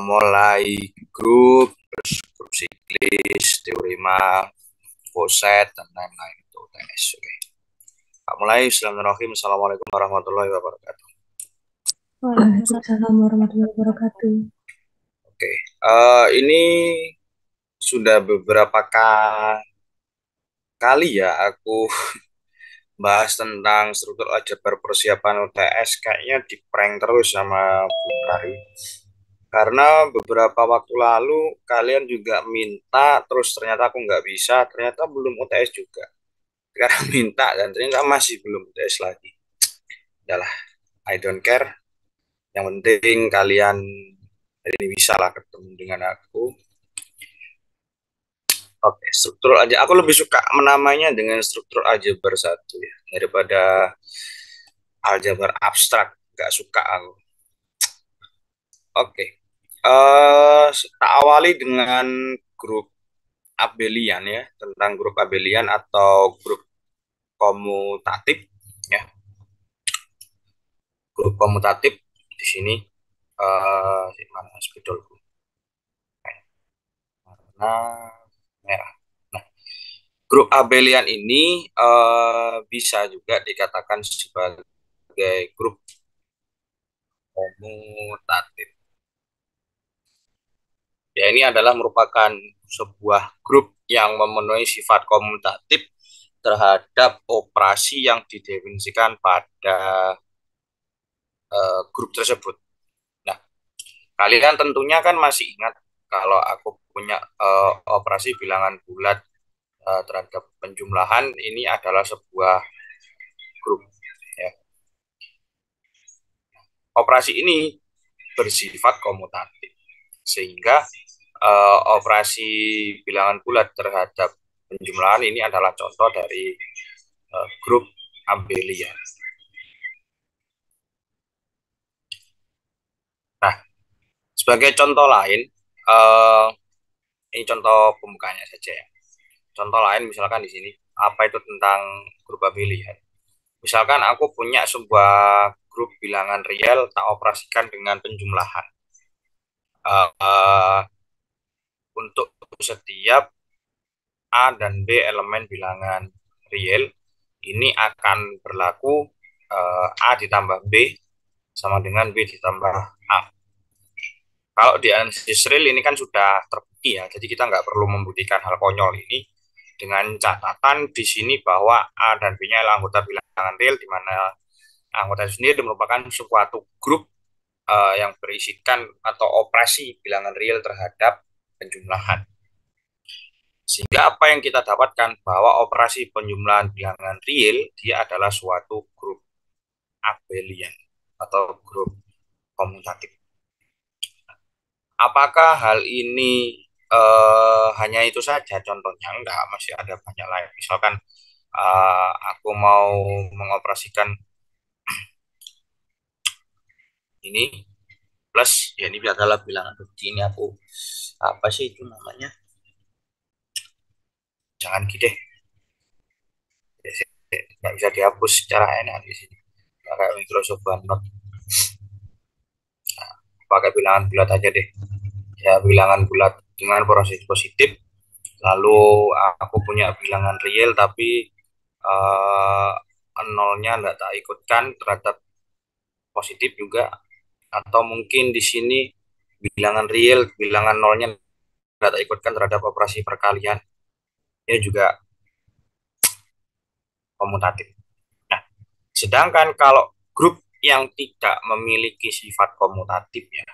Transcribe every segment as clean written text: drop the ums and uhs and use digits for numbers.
mulai grup, terus grup siklis, teorema, poset, dan lain-lain itu UTS. Oke. Kak mulai, Bismillahirrahmanirrahim. Assalamualaikum warahmatullahi wabarakatuh. Waalaikumsalam warahmatullahi wabarakatuh. Oke, ini sudah beberapa kali ya aku bahas tentang struktur aljabar persiapan UTS. Kayaknya di prank terus sama Bu Kari. Karena beberapa waktu lalu kalian juga minta, terus ternyata aku nggak bisa, ternyata belum UTS juga. Sekarang minta dan ternyata masih belum UTS lagi. Udahlah, I don't care. Yang penting kalian hari ini bisa lah ketemu dengan aku. Oke, struktur aja. Aku lebih suka menamainya dengan struktur aljabar satu ya, daripada aljabar abstrak. Gak suka aku. Oke, tak awali dengan grup abelian ya, tentang grup abelian atau grup komutatif ya. Grup komutatif di sini mana spidolku? Nah, merah. Nah, grup abelian ini bisa juga dikatakan sebagai grup komutatif. Ya, ini adalah merupakan sebuah grup yang memenuhi sifat komutatif terhadap operasi yang didefinisikan pada grup tersebut. Nah, kalian tentunya kan masih ingat kalau aku punya operasi bilangan bulat terhadap penjumlahan ini adalah sebuah grup. Ya. Operasi ini bersifat komutatif sehingga operasi bilangan bulat terhadap penjumlahan ini adalah contoh dari grup abelian. Nah, sebagai contoh lain, uh, ini contoh pembukanya saja ya. Contoh lain misalkan di sini, apa itu tentang grup abelian. Misalkan aku punya sebuah grup bilangan real tak operasikan dengan penjumlahan. Uh, untuk setiap A dan B elemen bilangan real, ini akan berlaku A ditambah B sama dengan B ditambah A. Kalau di analisis real ini kan sudah terbukti ya, jadi kita nggak perlu membuktikan hal konyol ini dengan catatan di sini bahwa A dan B-nya adalah anggota bilangan real, di mana anggota itu sendiri merupakan suatu grup yang berisikan atau operasi bilangan real terhadap penjumlahan. Sehingga apa yang kita dapatkan bahwa operasi penjumlahan bilangan real dia adalah suatu grup abelian atau grup komutatif. Apakah hal ini hanya itu saja contohnya? Enggak, masih ada banyak lain. Misalkan aku mau mengoperasikan ini plus, ya ini adalah bilangan bukti ini aku apa sih itu namanya? Jangan gitu deh, nggak bisa dihapus secara enak di sini. Kayak Microsoft OneNote, pakai bilangan bulat aja deh. Ya bilangan bulat dengan proses positif. Lalu aku punya bilangan real tapi eh, nolnya nggak tak ikutkan terhadap positif juga, atau mungkin di sini bilangan real bilangan nolnya nggak tak ikutkan terhadap operasi perkalian, ya juga komutatif. Nah, sedangkan kalau grup yang tidak memiliki sifat komutatif ya,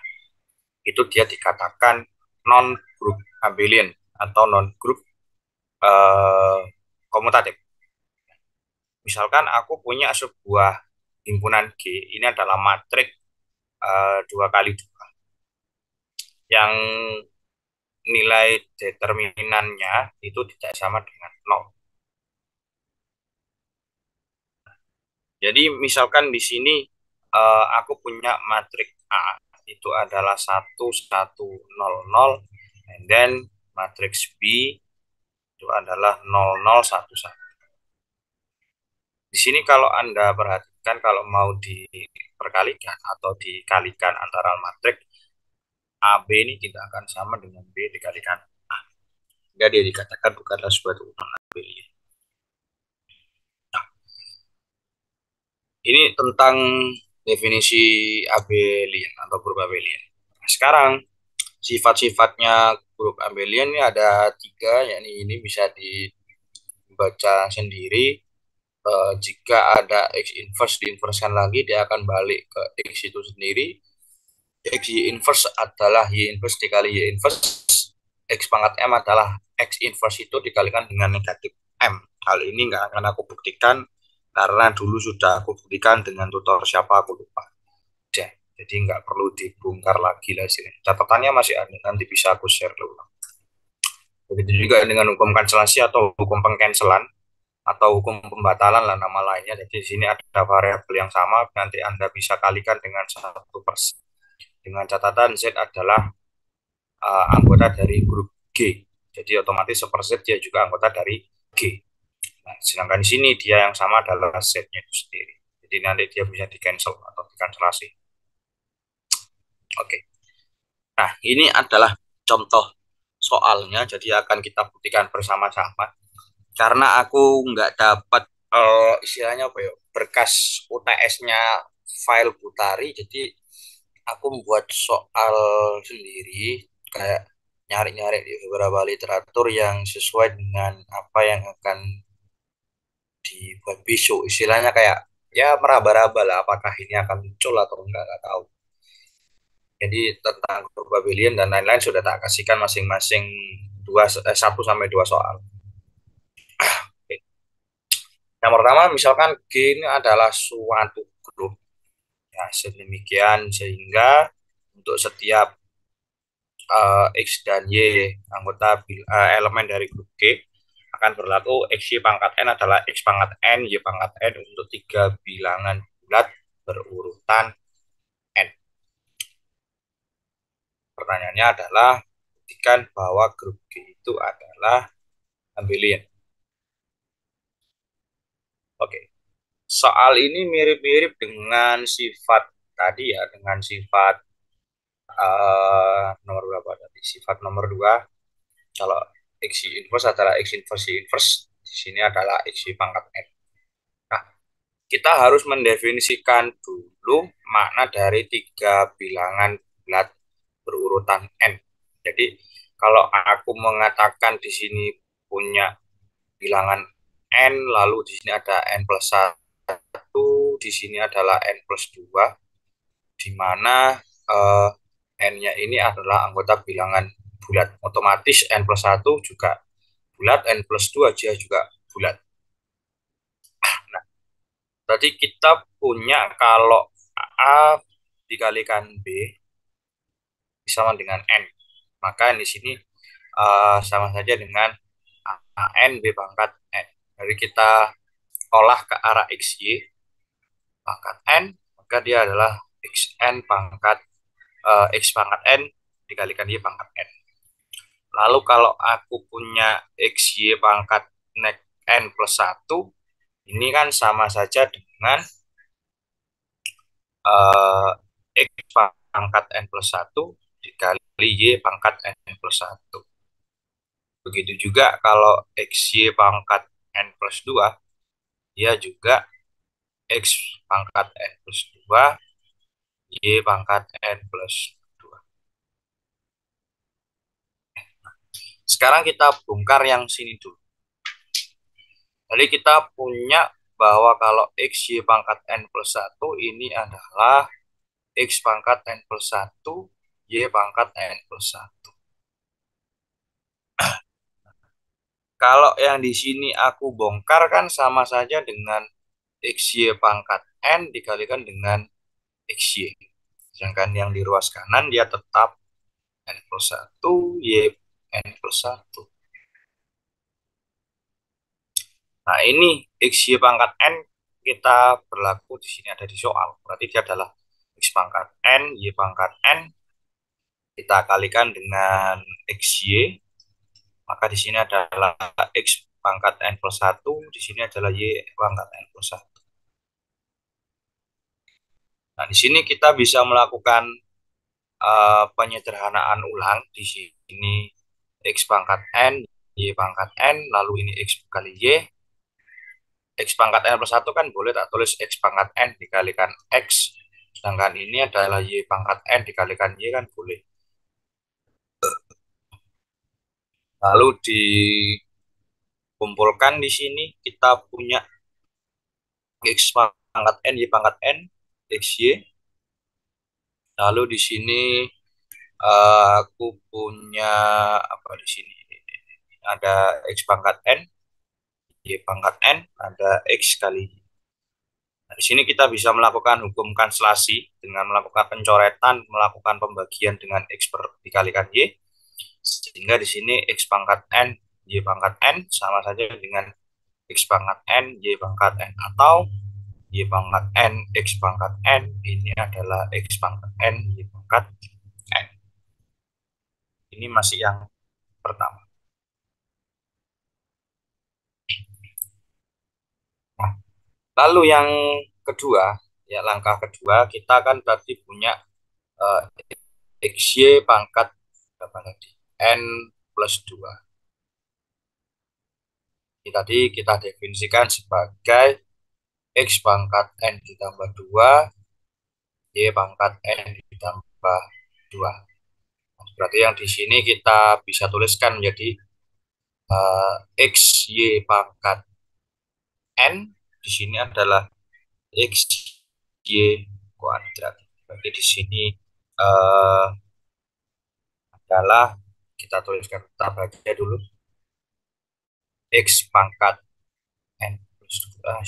itu dia dikatakan non grup abelian atau non grup eh, komutatif. Misalkan aku punya sebuah himpunan G, ini adalah matriks 2 kali 2 yang nilai determinannya itu tidak sama dengan nol. Jadi misalkan di sini aku punya matriks A itu adalah 1 1 0 0, and then matriks B itu adalah 0 0 1 1. Di sini kalau Anda perhatikan kalau mau diperkalikan atau dikalikan antara matriks, AB ini tidak akan sama dengan B dikalikan A. Sehingga dia dikatakan bukanlah suatu urutan abelian. Nah, ini tentang definisi abelian atau grup abelian. Nah, sekarang sifat-sifatnya grup abelian ini ada tiga, yakni ini bisa dibaca sendiri. Jika ada X inverse diinverskan lagi, dia akan balik ke X itu sendiri. X Y inverse adalah Y inverse dikali Y inverse. X pangkat M adalah X inverse itu dikalikan dengan negatif M. Hal ini nggak akan aku buktikan karena dulu sudah aku buktikan dengan tutor siapa aku lupa. Jadi nggak perlu dibongkar lagi lah sih. Catatannya masih ada, nanti bisa aku share dulu. Begitu juga dengan hukum kanselasi atau hukum pengcancelan atau hukum pembatalan lah nama lainnya. Jadi di sini ada variabel yang sama, nanti Anda bisa kalikan dengan 1%. Dengan catatan Z adalah anggota dari grup G. Jadi otomatis seperset dia juga anggota dari G. Nah, sedangkan di sini dia yang sama adalah Z-nya itu sendiri. Jadi nanti dia bisa di-cancel atau dikanselasi. Oke. Nah, ini adalah contoh soalnya, jadi akan kita buktikan bersama-sama. Karena aku nggak dapat istilahnya apa ya, berkas UTS-nya file Butari, jadi aku membuat soal sendiri, kayak nyari-nyari di beberapa literatur yang sesuai dengan apa yang akan dibuat besok. Istilahnya kayak ya meraba-raba lah apakah ini akan muncul atau enggak tahu. Jadi tentang probabilian dan lain-lain sudah tak kasihkan masing-masing 1 sampai 2 soal. Oke. Yang pertama misalkan G ini adalah suatu grup. Ya, sedemikian sehingga untuk setiap X dan Y anggota elemen dari grup G akan berlaku X Y pangkat N adalah X pangkat N, Y pangkat N untuk 3 bilangan bulat berurutan N. Pertanyaannya adalah buktikan bahwa grup G itu adalah abelian. Oke, soal ini mirip-mirip dengan sifat tadi ya, dengan sifat nomor berapa tadi? Sifat nomor 2. Kalau X Y inverse adalah X inverse Y inverse, di sini adalah X Y pangkat N. Nah, kita harus mendefinisikan dulu makna dari 3 bilangan bulat berurutan N. Jadi, kalau aku mengatakan di sini punya bilangan N, lalu di sini ada N plus 1, di sini adalah N plus 2, di mana N-nya ini adalah anggota bilangan bulat. Otomatis N plus 1 juga bulat, N plus 2 dia juga bulat. Nah, berarti kita punya kalau A dikalikan B sama dengan N. Maka di sini sama saja dengan N B pangkat N. Jadi kita olah ke arah XY pangkat N, maka dia adalah XN pangkat X pangkat N dikalikan Y pangkat N. Lalu kalau aku punya XY pangkat N plus 1, ini kan sama saja dengan uh, X pangkat N plus 1 dikali Y pangkat N plus 1. Begitu juga kalau XY pangkat N plus 2, dia juga X pangkat N plus 2, Y pangkat N plus 2. Sekarang kita bongkar yang sini dulu. Jadi kita punya bahwa kalau X Y pangkat N plus 1 ini adalah X pangkat N plus 1, Y pangkat N plus 1. Kalau yang di sini aku bongkar kan sama saja dengan XY pangkat N dikalikan dengan XY. Sedangkan yang di ruas kanan dia tetap N plus 1, Y N plus 1. Nah ini XY pangkat N kita berlaku di sini ada di soal. Berarti dia adalah X pangkat N, Y pangkat N. Kita kalikan dengan XY. Maka di sini adalah X pangkat N plus 1. Di sini adalah Y pangkat N plus 1. Nah, di sini kita bisa melakukan penyederhanaan ulang di sini x pangkat n, y pangkat n, lalu ini x kali y. X pangkat n plus 1 kan boleh tak tulis x pangkat n dikalikan x. Sedangkan ini adalah y pangkat n dikalikan y kan boleh. Lalu dikumpulkan di sini kita punya x pangkat n, y pangkat n, x, y. Lalu di sini aku punya apa di sini? Ada x pangkat n, y pangkat n, ada x kali y. Nah, di sini kita bisa melakukan hukum kanselasi dengan melakukan pencoretan, melakukan pembagian dengan x per dikalikan y, sehingga di sini x pangkat n, y pangkat n sama saja dengan x pangkat n, y pangkat n, atau y pangkat n, x pangkat n, ini adalah x pangkat n, y pangkat n. Ini masih yang pertama. Nah, lalu yang kedua, ya langkah kedua, kita kan tadi punya eh, XY pangkat berapa tadi? N plus 2. Ini tadi kita definisikan sebagai X pangkat N ditambah 2, Y pangkat N ditambah 2. Berarti yang di sini kita bisa tuliskan menjadi X, Y pangkat N. Di sini adalah X, Y kuadrat. Berarti di sini eh, adalah kita tuliskan, kita baca dulu. X pangkat N plus 2.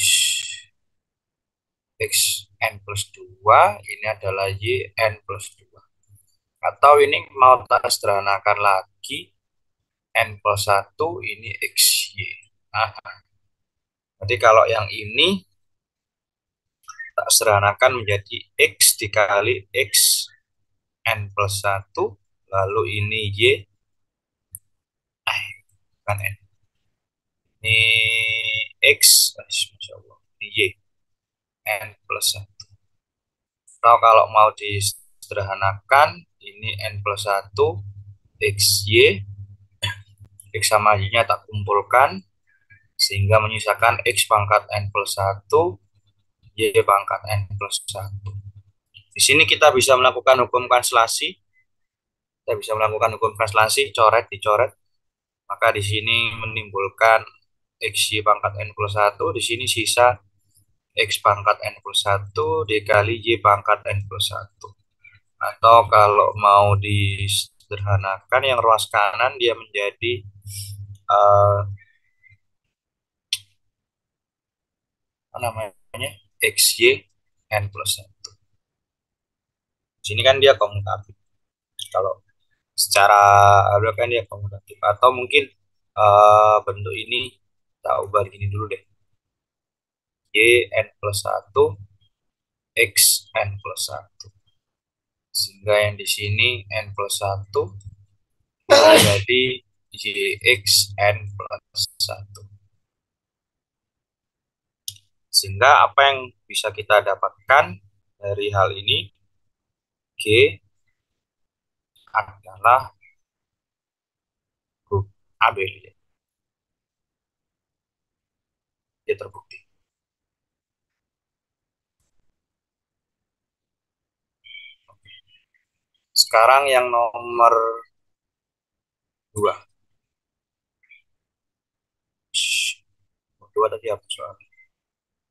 X N plus 2 ini adalah Y N plus 2. Atau ini mau tak sederhanakan lagi, N plus 1 ini XY. Nah, jadi kalau yang ini tak sederhanakan menjadi X dikali X N plus 1, lalu ini Y, bukan N, ini X, Masya Allah, ini Y, N plus 1. Atau kalau mau disederhanakan, ini N plus 1, XY, X sama Y-nya tak kumpulkan, sehingga menyisakan X pangkat N plus 1, Y pangkat N plus 1. Di sini kita bisa melakukan hukum kanselasi. Kita bisa melakukan hukum kanselasi, coret, dicoret. Maka di sini menimbulkan XY pangkat N plus 1, di sini sisa X pangkat N plus 1 dikali Y pangkat N plus 1. Atau kalau mau disederhanakan yang ruas kanan dia menjadi uh, apa namanya, XY N plus 1. Sini kan dia komutatif. Kalau secara ada kan dia komutatif. Atau mungkin bentuk ini kita ubah gini dulu deh. Y N plus 1, X N plus 1. Sehingga yang di sini N plus 1 menjadi YX N plus 1. Sehingga apa yang bisa kita dapatkan dari hal ini, G adalah grup abelian. Dia terbukti. Sekarang yang nomor 2. 2 tadi apa soalnya?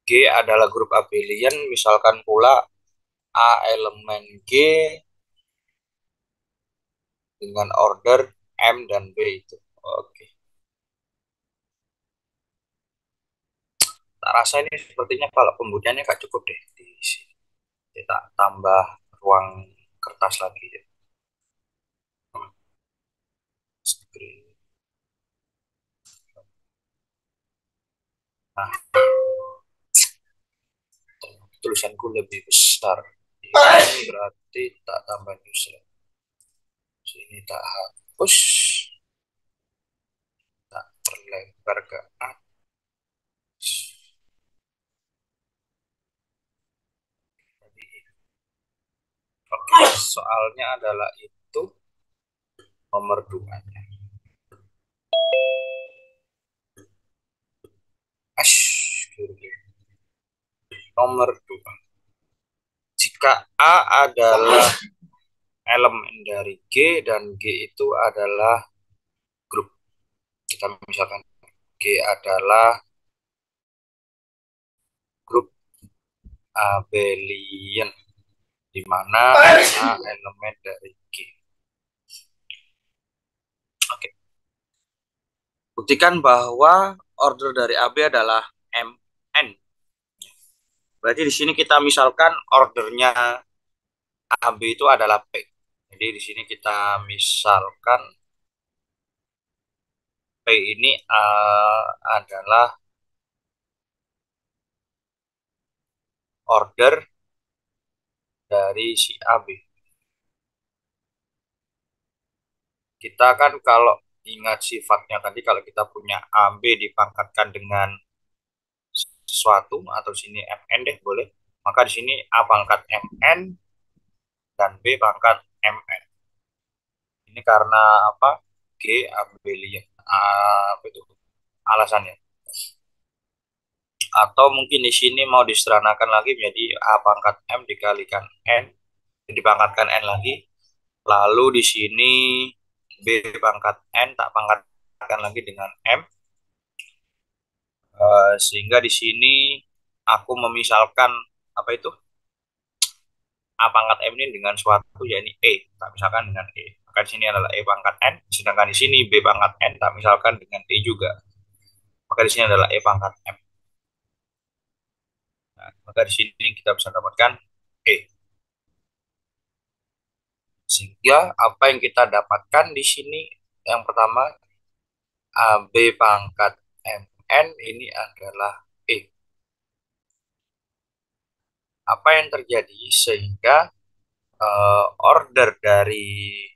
G adalah grup abelian, misalkan pula A elemen G dengan order M dan B itu. Oke. Tak rasa ini sepertinya kalau pembuktiannya gak cukup deh di sini. Kita tambah ruang kertas lagi ya. Nah, tulisanku lebih besar. Ini berarti tak tambah newslet. Sini tak hapus, tak perlebar ke atas. Jadi Oke, soalnya adalah itu nomor 2. Ash, nomor 2. Jika A adalah elemen dari G dan G itu adalah grup. Kita misalkan G adalah grup abelian, di mana A elemen dari G. Oke. Buktikan bahwa order dari AB adalah MN. Berarti di sini kita misalkan ordernya AB itu adalah P. Jadi di sini kita misalkan P ini adalah order dari si AB. Kita kan kalau ingat sifatnya tadi, kalau kita punya AB dipangkatkan dengan sesuatu, atau sini MN deh boleh. Maka di sini A pangkat MN dan B pangkat MN. Ini karena apa? G abelian. Apa itu alasannya? Atau mungkin di sini mau disederhanakan lagi menjadi A pangkat M dikalikan N, dipangkatkan N lagi. Lalu di sini B pangkat N tak pangkatkan lagi dengan M. Sehingga di sini aku memisalkan apa itu A pangkat M ini dengan suatu, yakni E, tak misalkan dengan E. Maka di sini adalah E pangkat N, sedangkan di sini B pangkat N tak misalkan dengan E juga. Maka di sini adalah E pangkat M. Nah, maka di sini kita bisa dapatkan E. Sehingga apa yang kita dapatkan di sini, yang pertama AB pangkat MN ini adalah E. Apa yang terjadi sehingga order dari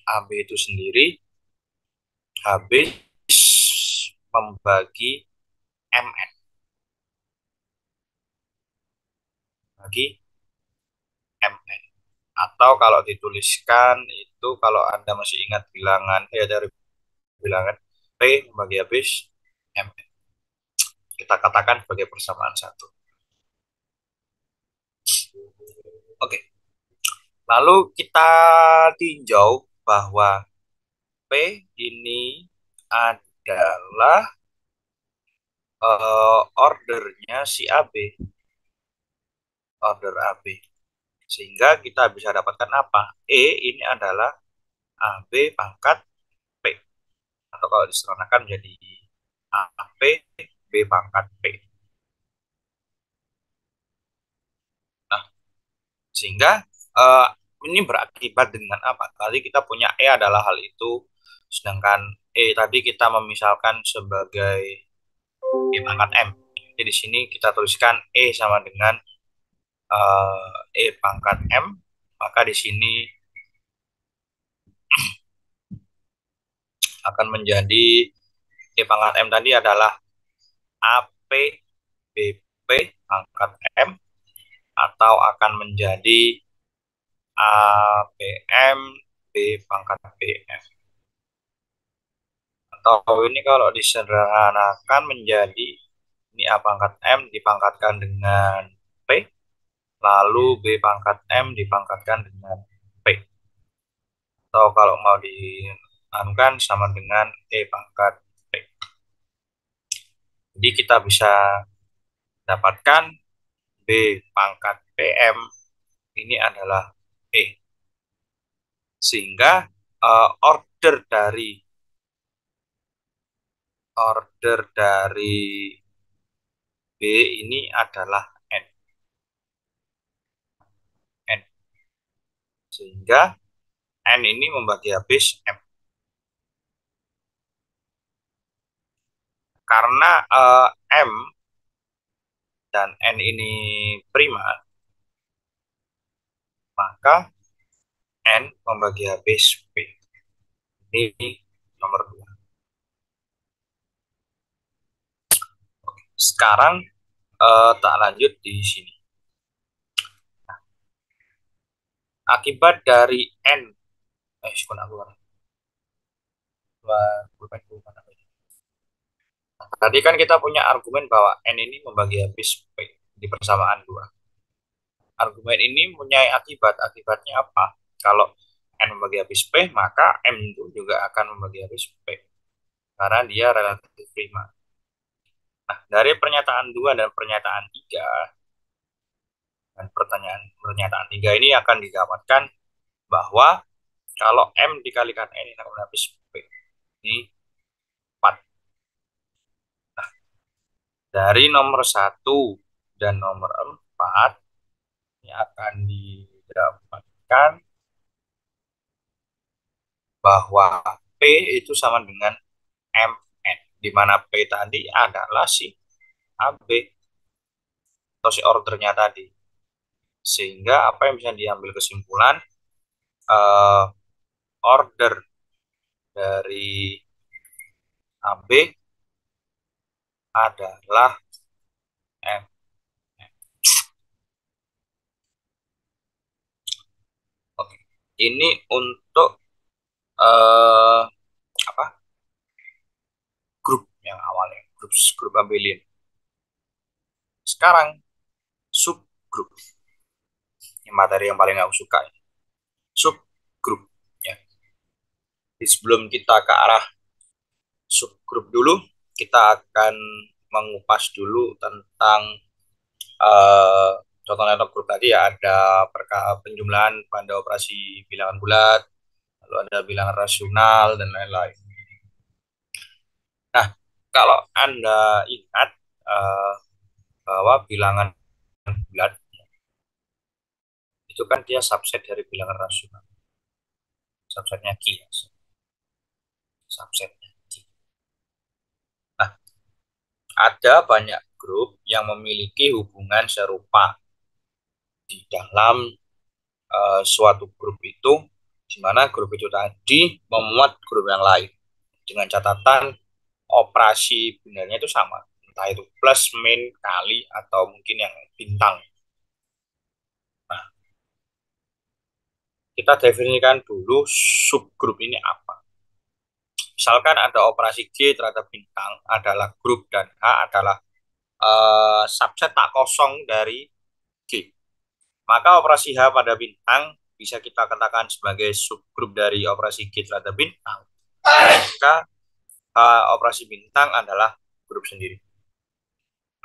AB itu sendiri habis membagi MN, bagi MN. Atau kalau dituliskan itu, kalau Anda masih ingat bilangan, dari bilangan P membagi habis MN. Kita katakan sebagai persamaan satu. Oke. Lalu kita tinjau bahwa P ini adalah ordernya si AB, order AB. Sehingga kita bisa dapatkan apa? E ini adalah AB pangkat P. Atau kalau disederhanakan menjadi AP B pangkat P. Nah, sehingga uh, ini berakibat dengan apa? Tadi kita punya E adalah hal itu, sedangkan E tadi kita memisalkan sebagai E pangkat M. Jadi di sini kita tuliskan E sama dengan E pangkat M, maka di sini akan menjadi E pangkat M tadi adalah AP BP pangkat M, atau akan menjadi APM B pangkat BM. Atau ini kalau disederhanakan menjadi ini A pangkat M dipangkatkan dengan P, lalu B pangkat M dipangkatkan dengan P. Atau kalau mau dianukan sama dengan E pangkat P. Jadi kita bisa dapatkan B pangkat PM ini adalah E. Sehingga order dari B ini adalah N. N. Sehingga N ini membagi habis M. Karena M dan N ini prima, maka N membagi habis P. Ini nomor 2. Sekarang tak lanjut di sini. Akibat dari N, sekon aku kan. Tadi kan kita punya argumen bahwa N ini membagi habis P di persamaan dua. Argumen ini punya akibat. Akibatnya apa? Kalau N membagi habis P, maka M itu juga akan membagi habis P. Karena dia relatif prima. Nah, dari pernyataan 2 dan pernyataan 3, dan pernyataan 3 ini akan didapatkan bahwa kalau M dikalikan N ini akan habis P. Ini 4. Dari nomor 1 dan nomor 4 ini akan didapatkan bahwa P itu sama dengan MN, di mana P tadi adalah si AB atau si ordernya tadi. Sehingga apa yang bisa diambil kesimpulan, eh, order dari AB adalah M. Oke. Ini untuk eh, apa? Grup yang awalnya, grup abelian. Sekarang subgrup. Ini materi yang paling aku suka. Subgrup. Ya. Jadi sebelum kita ke arah subgrup dulu, kita akan mengupas dulu tentang eh, contoh-contoh grup tadi ya. Ada penjumlahan pada operasi bilangan bulat, lalu ada bilangan rasional dan lain-lain. Nah, kalau Anda ingat eh, bahwa bilangan bulat itu kan dia subset dari bilangan rasional. Subsetnya Q ya. Subsetnya Q. Nah, ada banyak grup yang memiliki hubungan serupa di dalam suatu grup itu, di mana grup itu tadi memuat grup yang lain dengan catatan operasi binarnya itu sama, entah itu plus, min, kali, atau mungkin yang bintang. Nah, kita definisikan dulu subgrup ini apa. Misalkan ada operasi G terhadap bintang adalah grup dan H adalah subset tak kosong dari G. Maka operasi H pada bintang bisa kita katakan sebagai subgrup dari operasi G terhadap bintang. Maka operasi bintang adalah grup sendiri.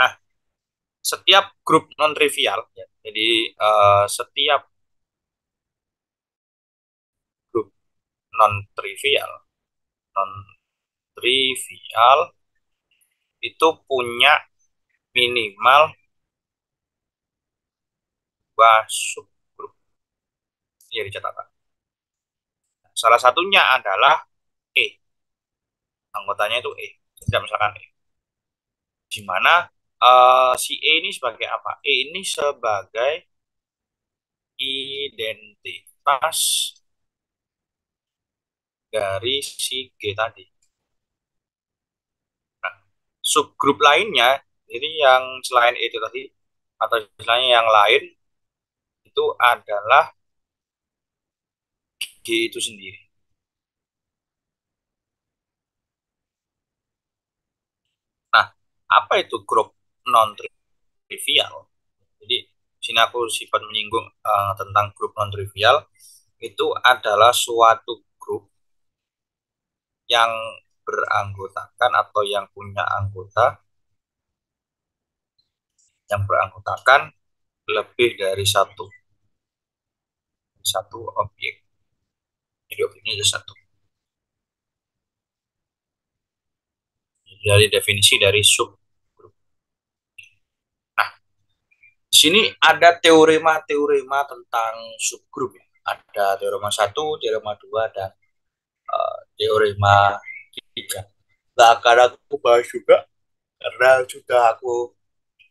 Nah, setiap grup non trivial, ya, jadi setiap grup non trivial, non trivial itu punya minimal dua subgrup. Ini jadi catatan. Salah satunya adalah E, anggotanya itu E. Tidak misalkan E, di mana si E ini sebagai apa? E ini sebagai identitas dari si G tadi. Nah, subgrup lainnya, jadi yang selain itu tadi, atau istilahnya yang lain, itu adalah G itu sendiri. Nah, apa itu grup non-trivial? Jadi, sini aku sifat menyinggung tentang grup non-trivial, itu adalah suatu grup yang beranggotakan atau yang punya anggota yang beranggotakan lebih dari satu objek. Jadi objeknya ada satu. Dari definisi dari subgrup. Nah, di sini ada teorema-teorema tentang subgrup ya. Ada teorema satu, teorema 2, dan teorema 3. Nah, akan aku bahas juga karena sudah aku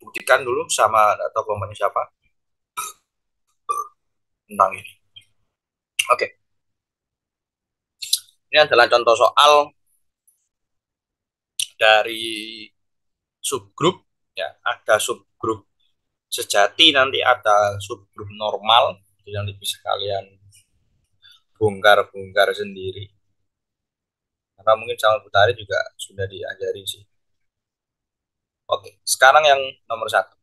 buktikan dulu sama atau kelompoknya siapa tentang ini. Oke, ini adalah contoh soal dari subgrup ya. Ada subgrup sejati, nanti ada subgrup normal. Itu yang bisa kalian bongkar-bongkar sendiri. Karena mungkin sama Butari juga sudah diajari sih. Oke, sekarang yang nomor satu.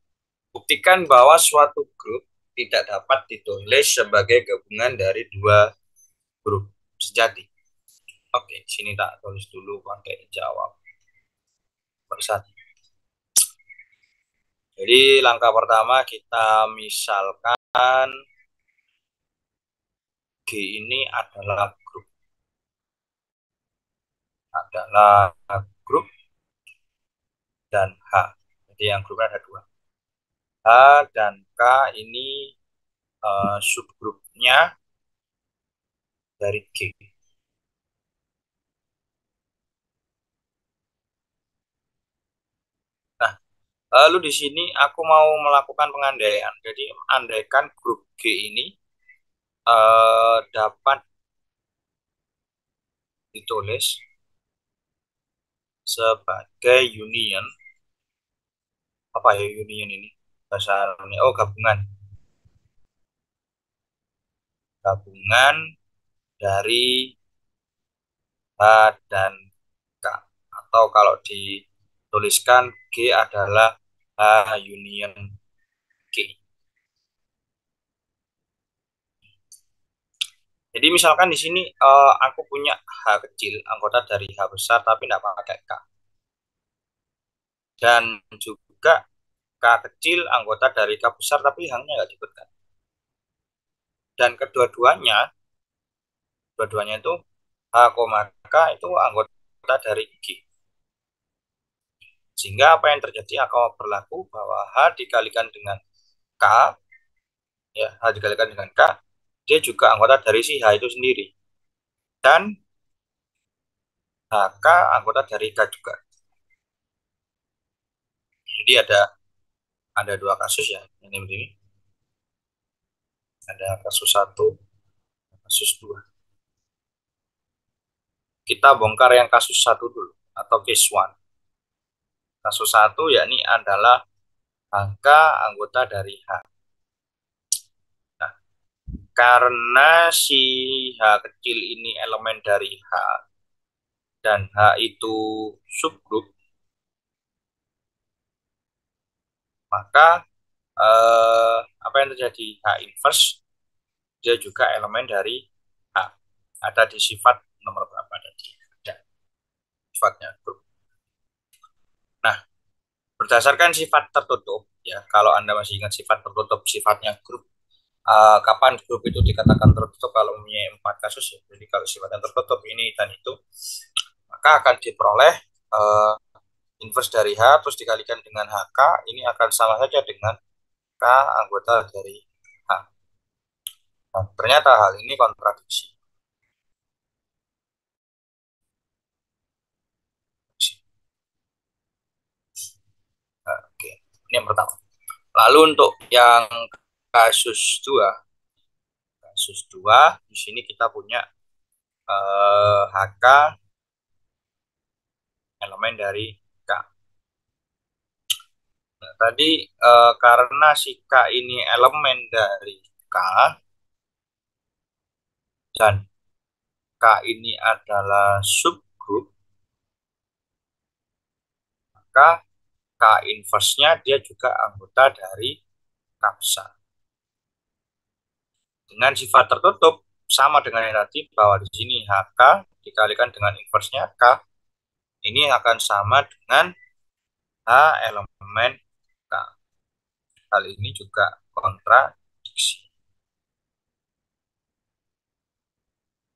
Buktikan bahwa suatu grup tidak dapat ditulis sebagai gabungan dari dua grup sejati. Oke, sini tak tulis dulu pakai jawab persatu. Jadi langkah pertama kita misalkan G ini adalah grup dan H. Jadi yang grupnya ada dua. H dan K ini subgrupnya dari G. Nah, lalu di sini aku mau melakukan pengandaian. Jadi andaikan grup G ini dapat ditulis sebagai union. Apa ya union ini? Bahasa Arabnya. Oh, gabungan. Gabungan dari H dan K. Atau kalau dituliskan G adalah H union G. Jadi misalkan di sini aku punya H kecil, anggota dari H besar, tapi tidak pakai K. Dan juga K kecil, anggota dari K besar, tapi hanya nggak disebutkan. Dan dua-duanya itu H, K itu anggota dari G. Sehingga apa yang terjadi akan berlaku bahwa H dikalikan dengan K, ya H dikalikan dengan K, dia juga anggota dari si H itu sendiri. Dan HK anggota dari K juga. Jadi ada dua kasus ya, ini ada kasus satu, kasus dua. Kita bongkar yang kasus satu dulu atau case one. Kasus satu yakni adalah HK anggota dari H. Nah, karena si H kecil ini elemen dari H dan H itu subgrup, maka apa yang terjadi? H inverse dia juga elemen dari H. Ada di sifat nomor berapa tadi? Ada sifatnya grup. Nah, berdasarkan sifat tertutup, ya kalau Anda masih ingat sifat tertutup, sifatnya grup, kapan grup itu dikatakan tertutup kalau mempunyai empat kasus ya. Jadi kalau sifatnya tertutup ini dan itu, maka akan diperoleh uh, inverse dari H terus dikalikan dengan HK, ini akan sama saja dengan K anggota dari H. Nah, ternyata hal ini kontradiksi. Oke, ini yang pertama. Lalu untuk yang kasus dua, di sini kita punya HK elemen dari K. Nah, tadi karena si K ini elemen dari K dan K ini adalah subgrup, maka K inverse-nya dia juga anggota dari K besar. Dengan sifat tertutup sama dengan yang tadi bahwa di sini HK dikalikan dengan inverse-nya K, ini akan sama dengan H elemen K. Hal ini juga kontradiksi.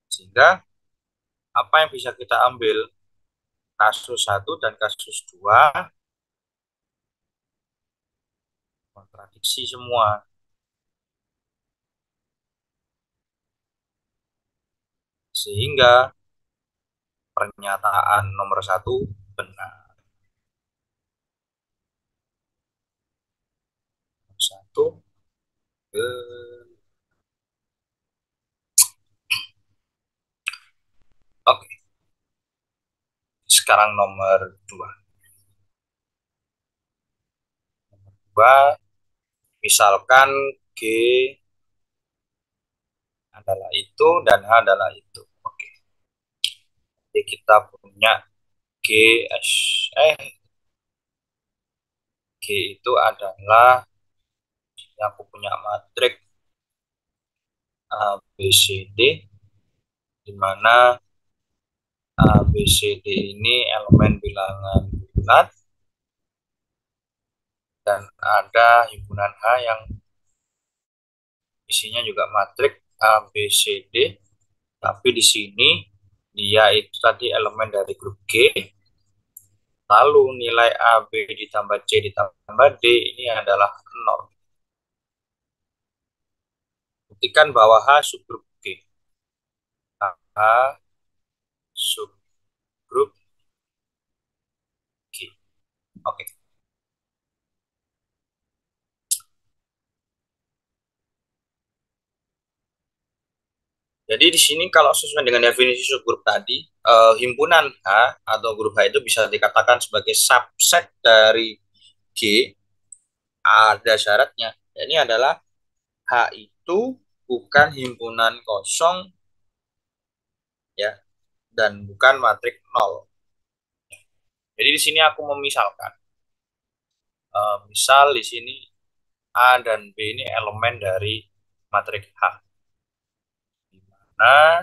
Sehingga apa yang bisa kita ambil? Kasus satu dan kasus 2 kontradiksi semua. Sehingga pernyataan nomor satu benar. Satu benar. Oke, sekarang nomor 2. Nomor 2, misalkan G adalah itu dan H adalah itu. Oke, jadi kita punya G, eh, G itu adalah, aku punya matriks A, B, C, D, di mana A, B, C, D ini elemen bilangan bulat, dan ada himpunan H yang isinya juga matriks A, B, C, D, tapi di sini dia itu tadi elemen dari grup G, lalu nilai A, B ditambah C ditambah D ini adalah 0. Buktikan bahwa H subgrup G. H subgrup G. Oke. Jadi di sini kalau sesuai dengan definisi subgrup tadi, himpunan H atau grup H itu bisa dikatakan sebagai subset dari G. Ada syaratnya. Ini adalah H itu bukan himpunan kosong ya, dan bukan matriks nol. Jadi di sini aku memisalkan, misal di sini A dan B ini elemen dari matriks H. Nah,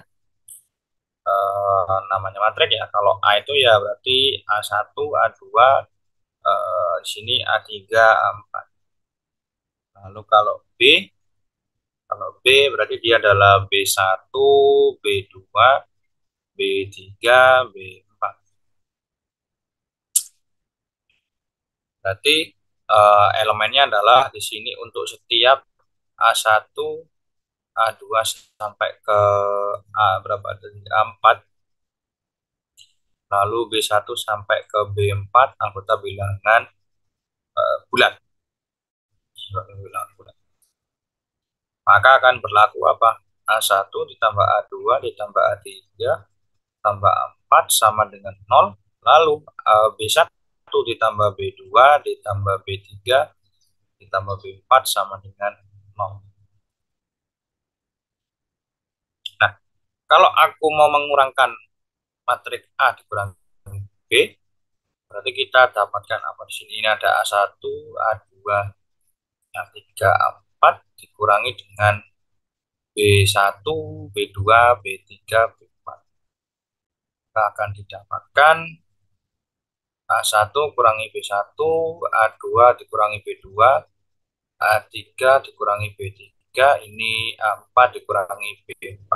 namanya matriks ya. Kalau A itu ya berarti A1, A2, di sini A3, A4. Lalu kalau B berarti dia adalah B1, B2, B3, B4. Berarti elemennya adalah di sini untuk setiap A1, A2 sampai ke A berapa tadi? A4, lalu B1 sampai ke B4 anggota bilangan bulat. Bilangan bulat. Maka akan berlaku apa? A1 ditambah A2 ditambah A3 tambah A4 sama dengan 0. Lalu B1 ditambah B2 ditambah B3 ditambah B4 sama dengan 0. Nah, kalau aku mau mengurangkan matriks A dikurangi B, berarti kita dapatkan apa di sini? Ini ada A1, A2, A3, A4 dikurangi dengan B1, B2, B3, B4. Kita akan didapatkan A1 kurangi B1, A2 dikurangi B2, A3 dikurangi B3, ini A4 dikurangi B4.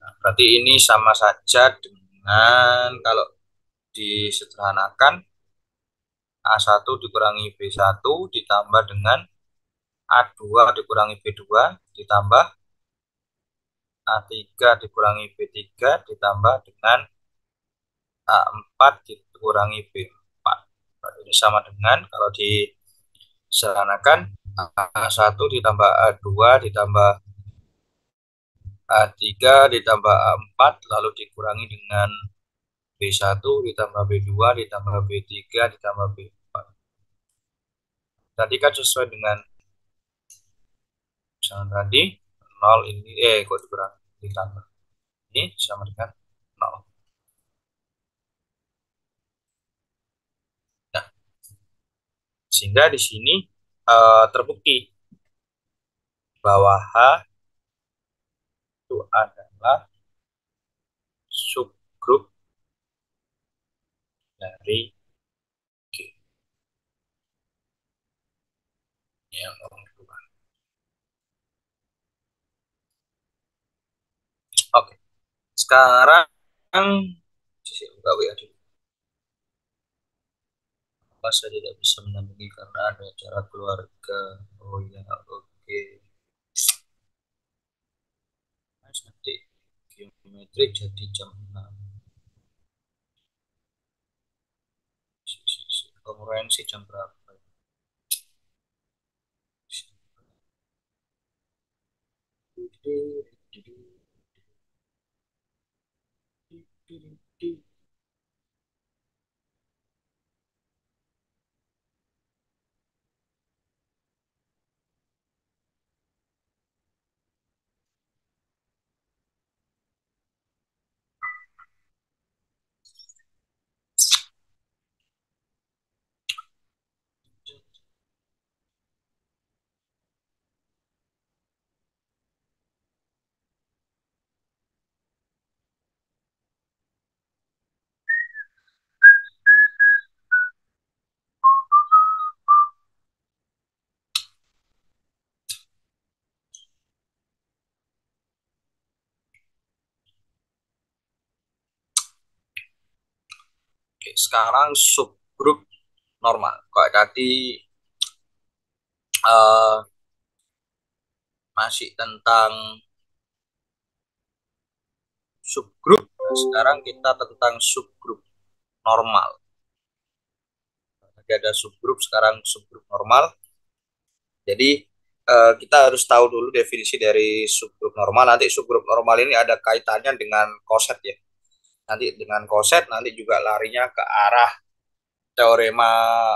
Nah, berarti ini sama saja dengan kalau disederhanakan A1 dikurangi B1 ditambah dengan A2 dikurangi B2 ditambah A3 dikurangi B3 ditambah dengan A4 dikurangi B4. Ini sama dengan kalau disederhanakan A1 ditambah A2 ditambah A3 ditambah A4 lalu dikurangi dengan B1 ditambah B2 ditambah B3 ditambah B4. Tadi kan sesuai dengan misalnya tadi 0 ini kok dikurangi ditambah. Ini sama dengan 0. Nah, sehingga di sini terbukti bahwa H itu adalah subgrup dari G yang nomor 2. Oke, sekarang sisi buka WA dulu. Apa saya tidak bisa menyambungi karena ada acara keluarga. Oh ya, oke. Mas, nanti geometri jadi jam 6. Konferensi jam berapa? Oke, sekarang subgrup normal. Kayak tadi eh, masih tentang subgrup. Nah, sekarang kita tentang subgrup normal. Jadi ada subgrup, sekarang subgrup normal. Jadi kita harus tahu dulu definisi dari subgrup normal. Nanti subgrup normal ini ada kaitannya dengan koset ya. Nanti dengan koset nanti juga larinya ke arah teorema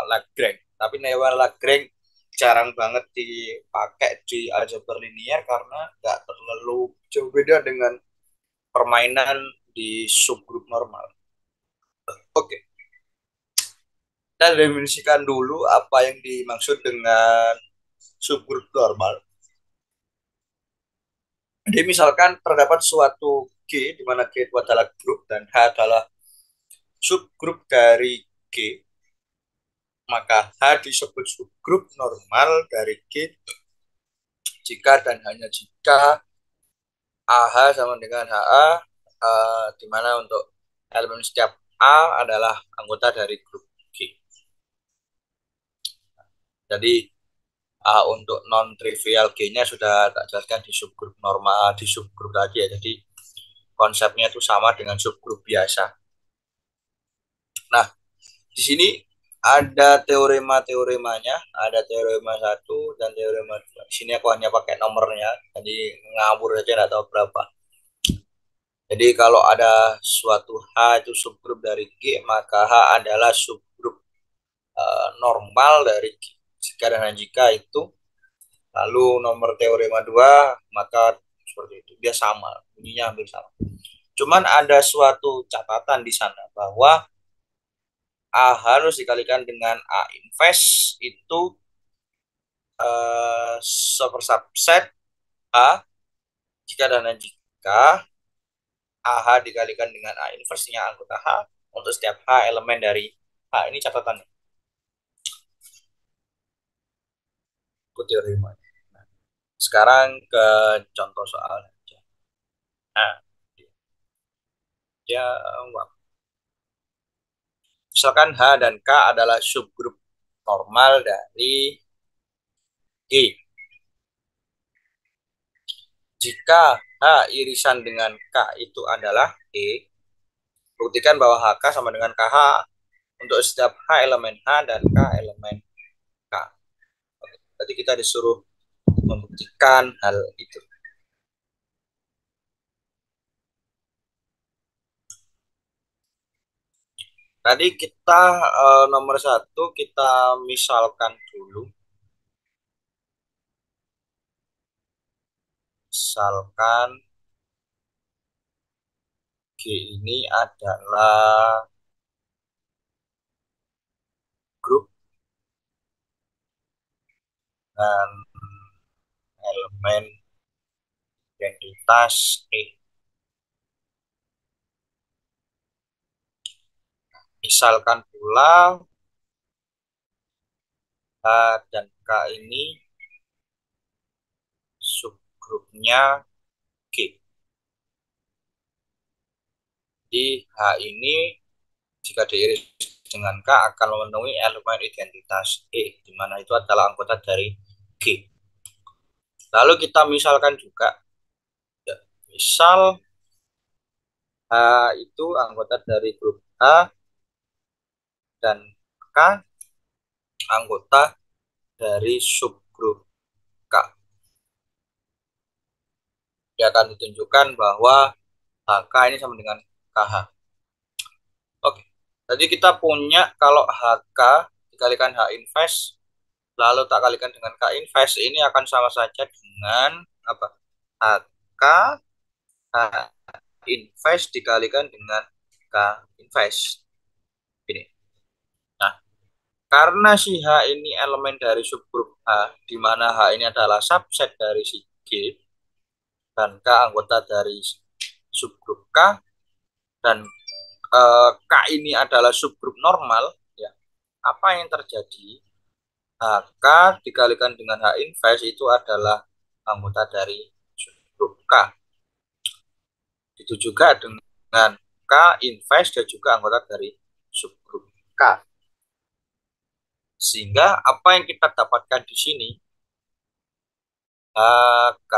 Lagrange. Tapi teorema Lagrange jarang banget dipakai di aljabar linear karena nggak terlalu jauh beda dengan permainan di subgrup normal. Oke, kita definisikan dulu apa yang dimaksud dengan subgrup normal. Jadi misalkan terdapat suatu G di mana G itu adalah grup dan H adalah subgrup dari G, maka H disebut subgrup normal dari G jika dan hanya jika AH sama dengan HA, di mana untuk elemen setiap A adalah anggota dari grup G. Jadi untuk non trivial G-nya sudah tak jelaskan di subgrup normal, di subgrup tadi ya. Jadi konsepnya itu sama dengan subgrup biasa. Nah, di sini ada teorema-teoremanya, ada teorema satu dan teorema 2. Di sini aku hanya pakai nomornya, jadi ngawur aja nggak tahu berapa. Jadi kalau ada suatu H itu subgrup dari G, maka H adalah subgrup normal dari G. Jika dan jika itu, lalu nomor teorema 2 maka seperti itu. Dia sama, bunyinya hampir sama. Cuman ada suatu catatan di sana bahwa A harus dikalikan dengan A invest itu supersubset A jika dan jika AH dikalikan dengan A inversinya anggota H untuk setiap H elemen dari H. Ini catatannya. Itu teorema. Nah, sekarang ke contoh soal. Nah, jawab. Misalkan H dan K adalah subgrup normal dari G. Jika H irisan dengan K itu adalah E, buktikan bahwa HK sama dengan KH untuk setiap H elemen H dan K elemen K. Berarti kita disuruh membuktikan hal itu. Tadi kita nomor satu kita misalkan dulu. Misalkan G ini adalah grup dan elemen identitas E. Misalkan pula H dan K ini subgrupnya G. Di H ini jika diiris dengan K akan memenuhi elemen identitas E, di mana itu adalah anggota dari G. Lalu kita misalkan juga, ya, misal H itu anggota dari grup H dan K anggota dari subgrup K. Dia akan ditunjukkan bahwa HK ini sama dengan KH. Oke, jadi kita punya kalau HK dikalikan H invest, lalu tak kalikan dengan K invest, ini akan sama saja dengan apa? HK H invest dikalikan dengan K invest. Ini. Nah, karena si H ini elemen dari subgrup H, di mana H ini adalah subset dari si G, dan K anggota dari subgrup K, dan K ini adalah subgrup normal, ya, apa yang terjadi? HK dikalikan dengan H invest itu adalah anggota dari subgrup K. Itu juga dengan K invest dan juga anggota dari subgrup K. Sehingga apa yang kita dapatkan di sini, HK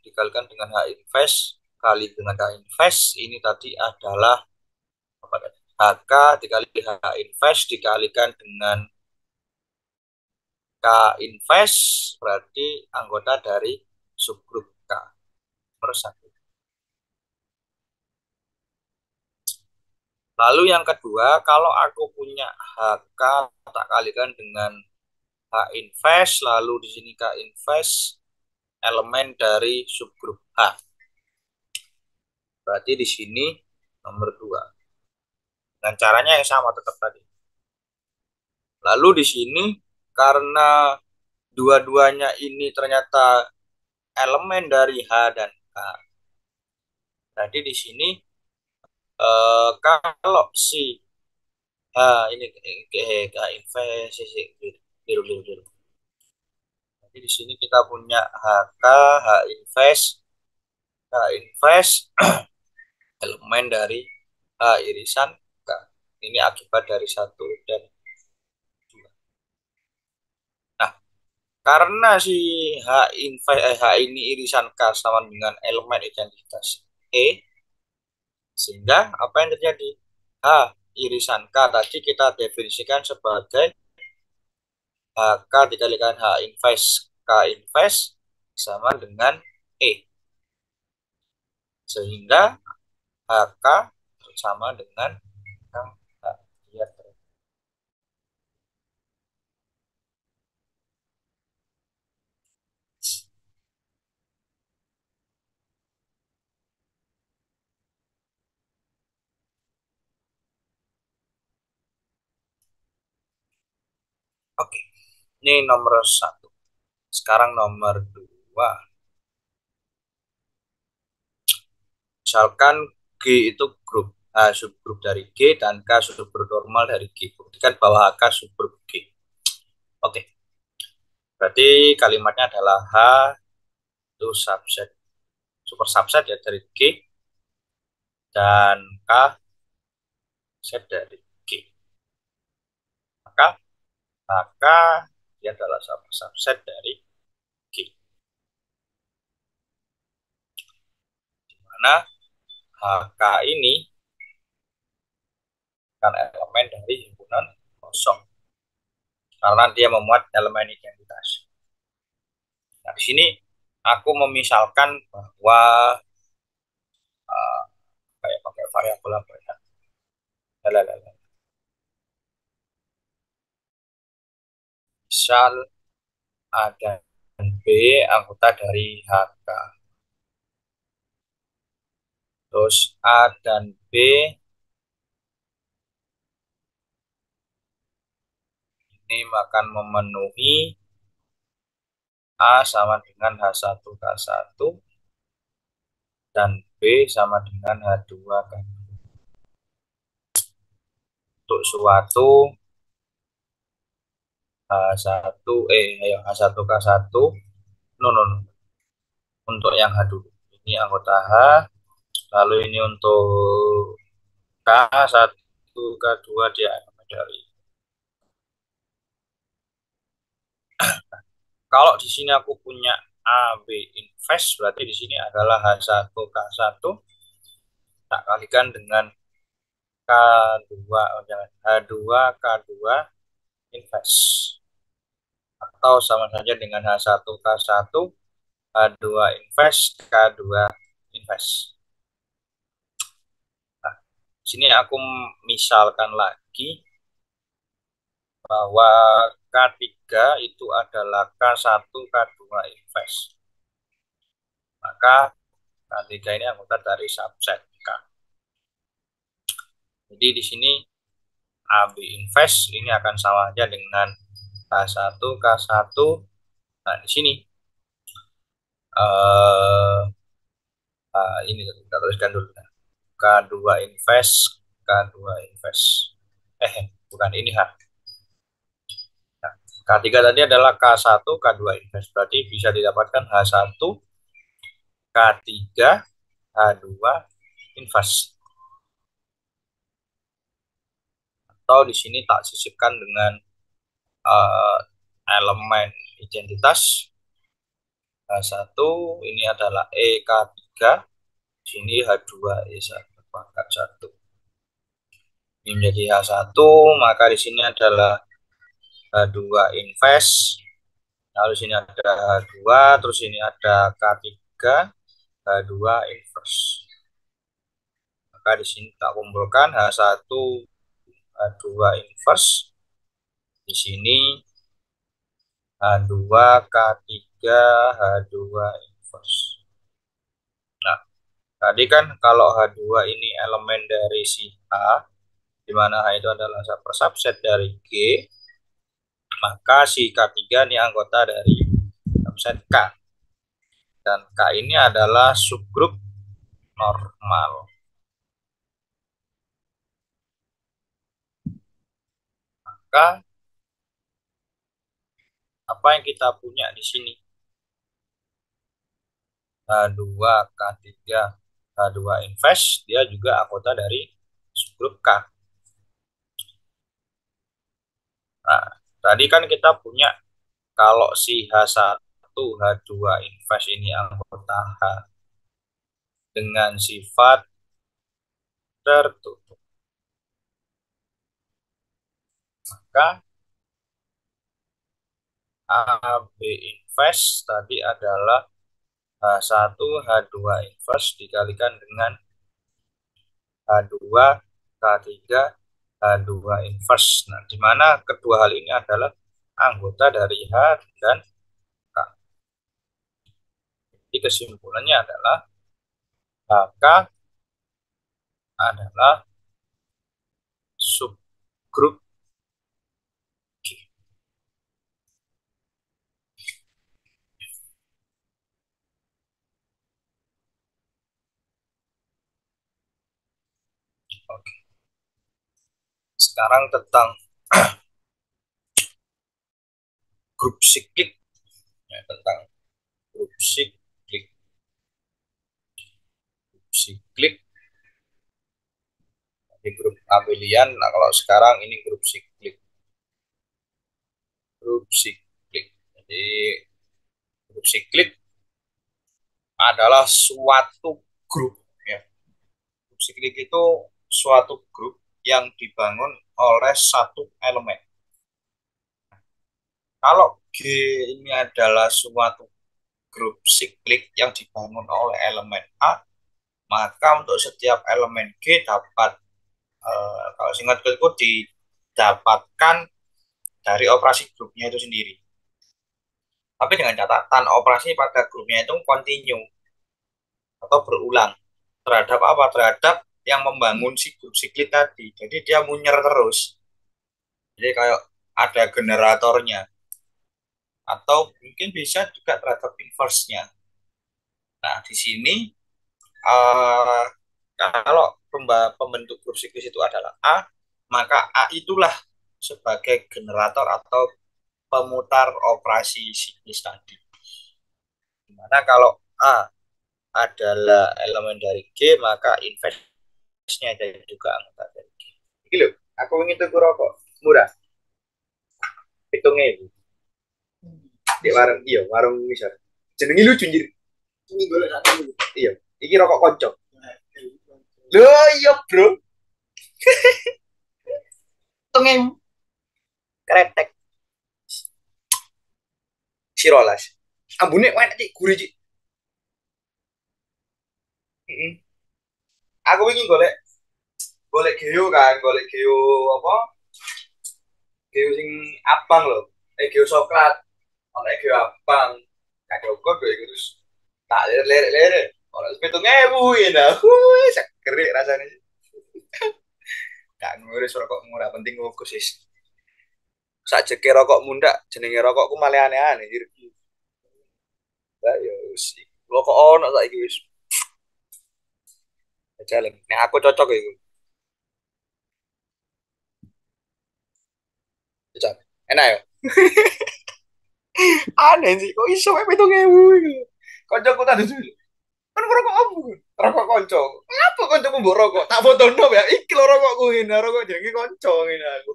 dikalikan dengan H invest kali dengan K invest ini tadi adalah apa tadi? HK dikali H invest dikalikan dengan K invest berarti anggota dari subgrup K. Nomor satu. Lalu yang kedua, kalau aku punya HK tak kalikan dengan H invest, lalu di sini K invest elemen dari subgrup H. Berarti di sini nomor 2. Dan caranya yang sama tetap tadi. Lalu di sini karena dua-duanya ini ternyata elemen dari H dan K. Jadi di sini kalau si H ini K invest biru biru biru. Jadi di sini kita punya HK, H invest, K invest elemen dari H irisan K. Ini akibat dari satu dan dua. Nah, karena si H ini irisan K sama dengan elemen identitas E, sehingga apa yang terjadi? H irisan K tadi kita definisikan sebagai HK dikalikan H invest K invest sama dengan E. Sehingga HK sama dengan yang H. Oke, ini nomor satu. Sekarang nomor dua. Misalkan G itu grup H subgrup dari G dan K subgrup normal dari G. Buktikan bahwa K subgrup G. Oke, berarti kalimatnya adalah H itu subset, super subset ya dari G dan K set dari G. Maka dia adalah super subset dari G. Di mana HK ini kan elemen dari himpunan kosong karena dia memuat elemen identitas. Nah, di sini aku memisalkan bahwa uh, kayak pakai variabel apa ya? Lalalala. Misal A dan B anggota dari HK. Terus A dan B ini akan memenuhi A sama dengan H1K1 dan B sama dengan H2 kan. Untuk suatu H1 H1K1 no no no untuk yang H dulu. Ini anggota H, lalu ini untuk K1 K2 dia dari. Kalau di sini aku punya A B invest berarti di sini adalah H1K1 tak kalikan dengan K2 oh jangan H2K2 invest atau sama saja dengan H1K1 H2 invest K2 invest. Nah, sini aku misalkan lagi bahwa K3 itu adalah K1 K2 invest. Maka K3 ini anggota dari subset K. Jadi di sini AB invest ini akan sama aja dengan K1 K1. Nah, di sini ini kita tuliskan dulu. K2 invest, K2 invest. Bukan ini H. Nah, K3 tadi adalah K1 K2 invest. Berarti bisa didapatkan H1 K3 H2 invest. atau di sini tak sisipkan dengan eh, elemen identitas H1 ini adalah EK3, sini H2E1 pangkat 1. Ini menjadi H1, maka di sini adalah H2 invest, lalu sini ada H2, terus ini ada K3, H2 inverse. Maka di sini tak kumpulkan H1, H2 inverse, di sini H2, K3, H2 inverse. Nah, tadi kan kalau H2 ini elemen dari si H, di mana H itu adalah subset dari G, maka si K3 ini anggota dari subset K. Dan K ini adalah subgrup normal. Maka apa yang kita punya di sini? H2, K3, H2 invest, dia juga anggota dari subgrup K. Nah, tadi kan kita punya kalau si H1, H2 invest ini anggota H dengan sifat tertutup. Maka AB invest tadi adalah H1, H2 invest dikalikan dengan H2, K3, H2 inverse. Nah, di mana kedua hal ini adalah anggota dari H dan K. Jadi kesimpulannya adalah HK adalah subgrup G. Oke. Sekarang tentang grup siklik. Ya, tentang grup siklik. Grup siklik di grup abelian. Nah, kalau sekarang ini grup siklik. Grup siklik. Jadi grup siklik adalah suatu grup, ya. Grup siklik itu suatu grup yang dibangun oleh satu elemen. Kalau G ini adalah suatu grup siklik yang dibangun oleh elemen A, maka untuk setiap elemen G dapat kalau singkat itu didapatkan dari operasi grupnya itu sendiri. Tapi dengan catatan operasi pada grupnya itu kontinu atau berulang terhadap apa? Terhadap yang membangun si grup siklik tadi. Jadi dia munyer terus. Jadi kayak ada generatornya atau mungkin bisa juga terhadap inverse-nya. Nah, di sini uh, kalau pembentuk grup siklus itu adalah A, maka A itulah sebagai generator atau pemutar operasi siklus tadi. Dimana kalau A adalah elemen dari G, maka inverse-nya juga anggota dari G. Iki lho, aku ingin tuku rokok murah, hitungnya itu. Di warung, iya, warung misal. Jenengi lucu anjir. Ini golek satu. Iya, iki rokok konco. Loh, iya, Bro. Hitungnya kretek. Sirolas. Ambune enak cik, gurih cik. Heeh. Aku ingin golek golek geo kan, golek geo apa? Geo sing abang loh. Geo coklat. Oleh geo abang. Gak cukup deh terus. Tak lirik-lirik. Orang sepetungnya ewu ya. Segerik rasanya. Gak ngurus rokok murah, penting ngukus sih. Sajeke rokok munda, jenenge rokokku malah aneh-aneh. Lah ya wis. Rokok ono saiki wis. Jalan. Nek aku cocok iku. Cocok. Enak ya? Aneh sih, kok iso wae 7.000 iku. Kocokku tadi dulu. Kan rokok apa? Rokok konco. Apa konco mbok rokok? Tak foto ya. Iki lho rokokku ini, rokok jenenge konco ngene aku.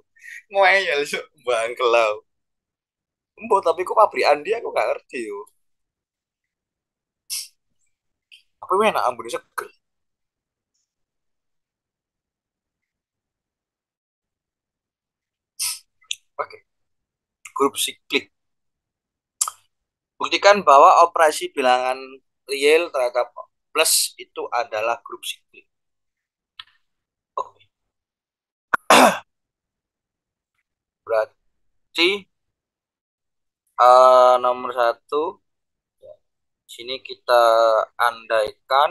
Ngeyel sok bangkelau. Mbok tapi kok pabrikan dia aku gak ngerti yo. Apa enak ambune seger. Oke, grup siklik. Buktikan bahwa operasi bilangan real terhadap plus itu adalah grup siklik. Oke, berarti nomor satu, sini kita andaikan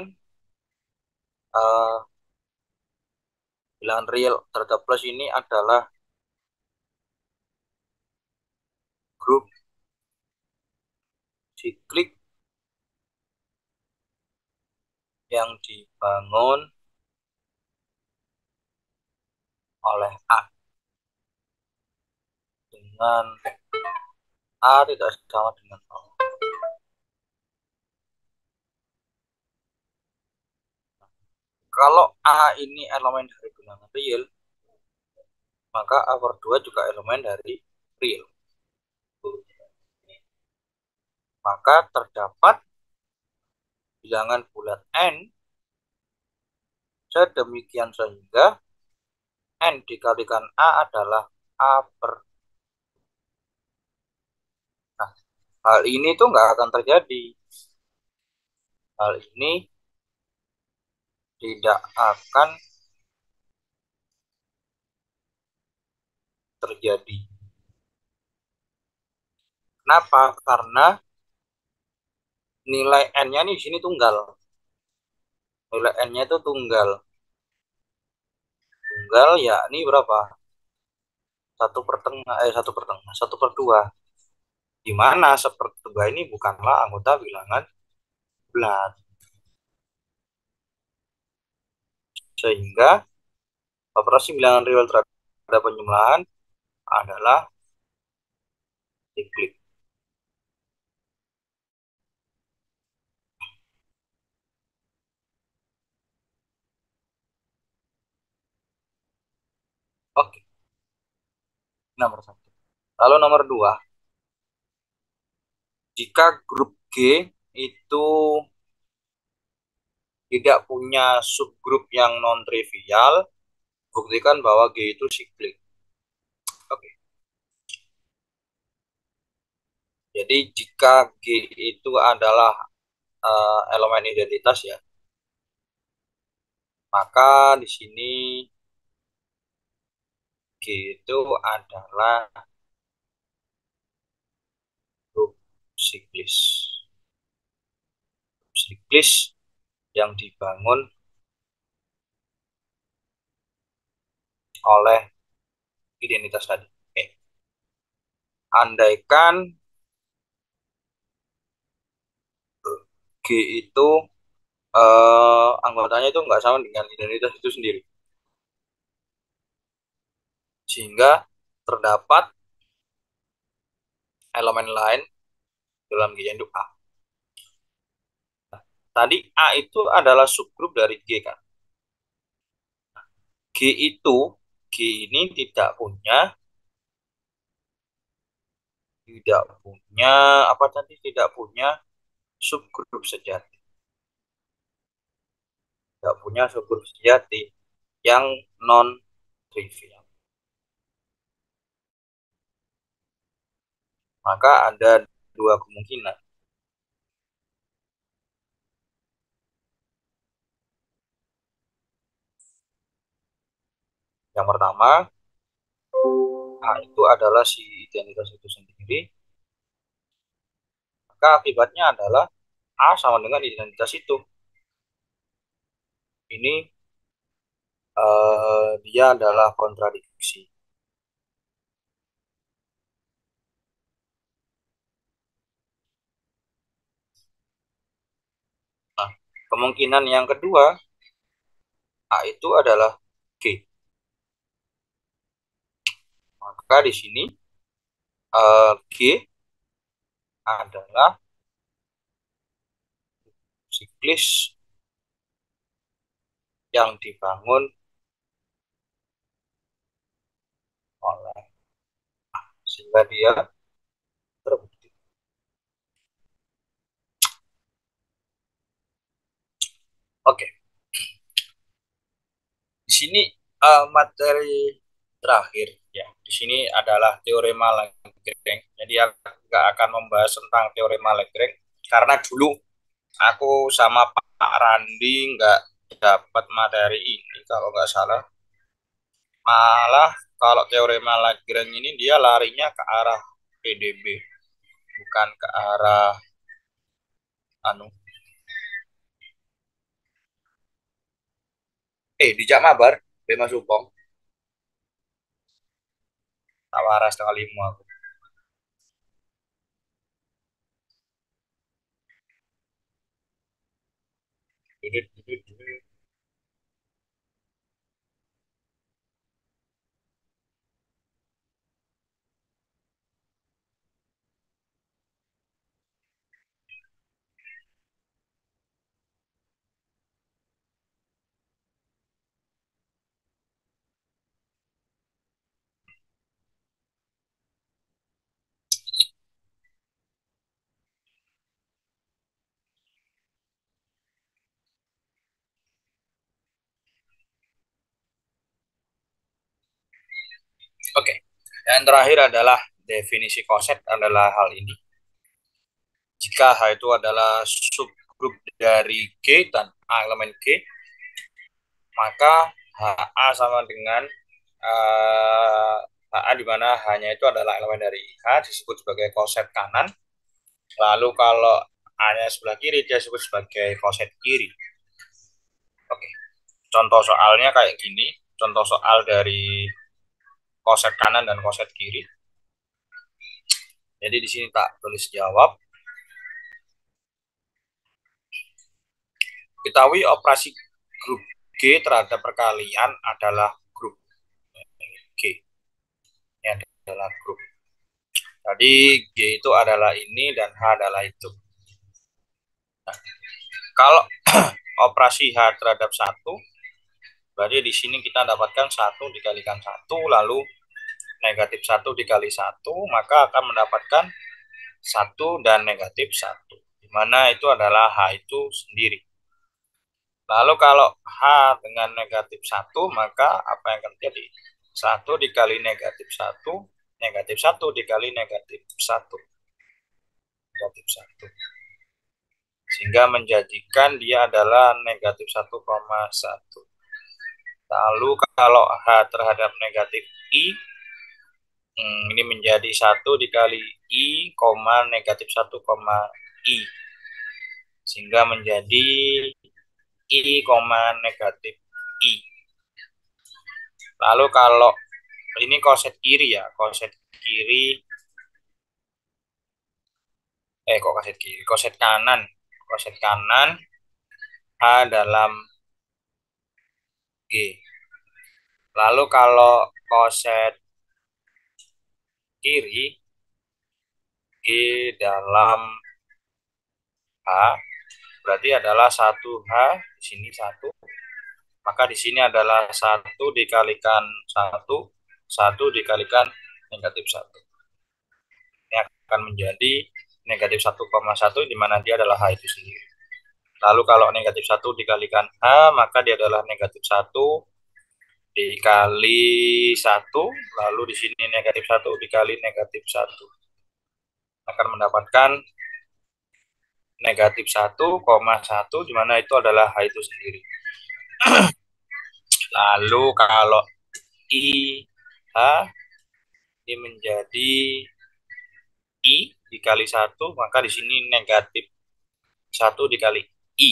eh, bilangan real terhadap plus ini adalah grup siklik yang dibangun oleh A dengan A tidak sama dengan nol. Kalau A ini elemen dari bilangan real, maka A per 2 juga elemen dari real. Maka terdapat bilangan bulat N sedemikian sehingga N dikalikan A adalah A per. Nah, hal ini tuh nggak akan terjadi. Hal ini tidak akan terjadi. Kenapa? Karena nilai N-nya nih di sini tunggal. Nilai N-nya itu tunggal. Tunggal ya ini berapa? Satu per dua. Di mana sepertiga ini bukanlah anggota bilangan bulat. Sehingga operasi bilangan real terhadap penjumlahan adalah siklik. Oke, nomor satu. Lalu nomor dua, jika grup G itu tidak punya subgrup yang non-trivial, buktikan bahwa G itu siklik. Oke. Jadi jika G itu adalah elemen identitas ya, maka di sini G itu adalah grup siklis. Siklis yang dibangun oleh identitas tadi. Oke. Andaikan G itu anggotanya itu nggak sama dengan identitas itu sendiri. Sehingga terdapat elemen lain dalam G yang itu A. Tadi A itu adalah subgrup dari G kan. G itu, G ini tidak punya apa tadi, tidak punya subgrup sejati. Tidak punya subgrup sejati yang non trivial. Maka ada dua kemungkinan. Yang pertama, A itu adalah si identitas itu sendiri, maka akibatnya adalah A sama dengan identitas itu. Ini dia adalah kontradiksi. Nah, kemungkinan yang kedua, A itu adalah G. Maka di sini G adalah siklik siklus yang dibangun oleh sehingga dia terbukti. Oke, di sini materi terakhir ya. Di sini adalah teorema Lagrange. Jadi aku nggak akan membahas tentang teorema Lagrange karena dulu aku sama Pak Randi nggak dapat materi ini kalau nggak salah. Malah kalau teorema Lagrange ini dia larinya ke arah PDB, bukan ke arah anu. Dijak mabar, Bema Supong, tawaras setengah lima aku. Oke, yang terakhir adalah definisi koset adalah hal ini. Jika H itu adalah subgrup dari G dan A elemen G, maka HA sama dengan HA di mana hanya itu adalah elemen dari H disebut sebagai koset kanan. Lalu kalau A-nya sebelah kiri dia disebut sebagai koset kiri. Oke, contoh soalnya kayak gini. Contoh soal dari koset kanan dan koset kiri. Jadi di sini tak tulis jawab. Ketahui operasi grup G terhadap perkalian adalah grup G. Ini adalah grup. Tadi G itu adalah ini dan H adalah itu. Nah, kalau operasi H terhadap satu, berarti di sini kita dapatkan satu dikalikan satu, lalu negatif satu dikali satu, maka akan mendapatkan satu dan negatif satu, di mana itu adalah H itu sendiri. Lalu kalau H dengan negatif satu, maka apa yang akan terjadi? Satu dikali negatif satu, negatif satu dikali negatif satu, negatif satu. Sehingga menjadikan dia adalah negatif 1,1. Lalu kalau H terhadap negatif I, ini menjadi 1 dikali I, negatif 1, I. Sehingga menjadi I, negatif I. Lalu kalau ini koset kiri ya, koset kanan. Koset kanan H dalam G. Lalu kalau koset kiri G dalam H berarti adalah 1H, di sini 1. Maka di sini adalah 1 dikalikan 1, 1 dikalikan negatif 1. Ini akan menjadi negatif 1,1 di mana dia adalah H itu sendiri. Lalu kalau negatif 1 dikalikan H, maka dia adalah negatif 1 dikali 1, lalu di sini negatif 1 dikali negatif 1. Akan mendapatkan negatif 1,1 di mana itu adalah H itu sendiri. Lalu kalau I H ini menjadi I dikali 1, maka di sini negatif 1 dikali I.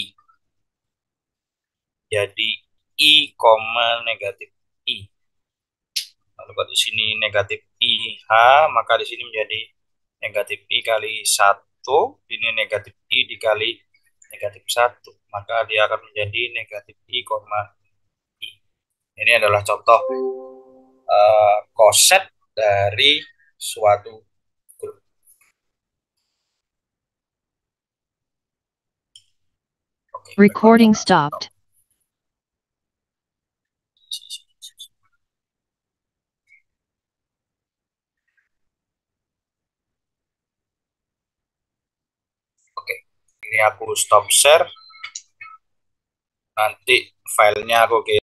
Jadi I, negatif I. Lalu kalau di sini negatif IH, maka di sini menjadi negatif I kali 1. Ini negatif I dikali negatif 1. Maka dia akan menjadi negatif I, I. Ini adalah contoh koset dari suatu grup. Oke, Recording stopped. Oke, ini aku stop share. Nanti filenya aku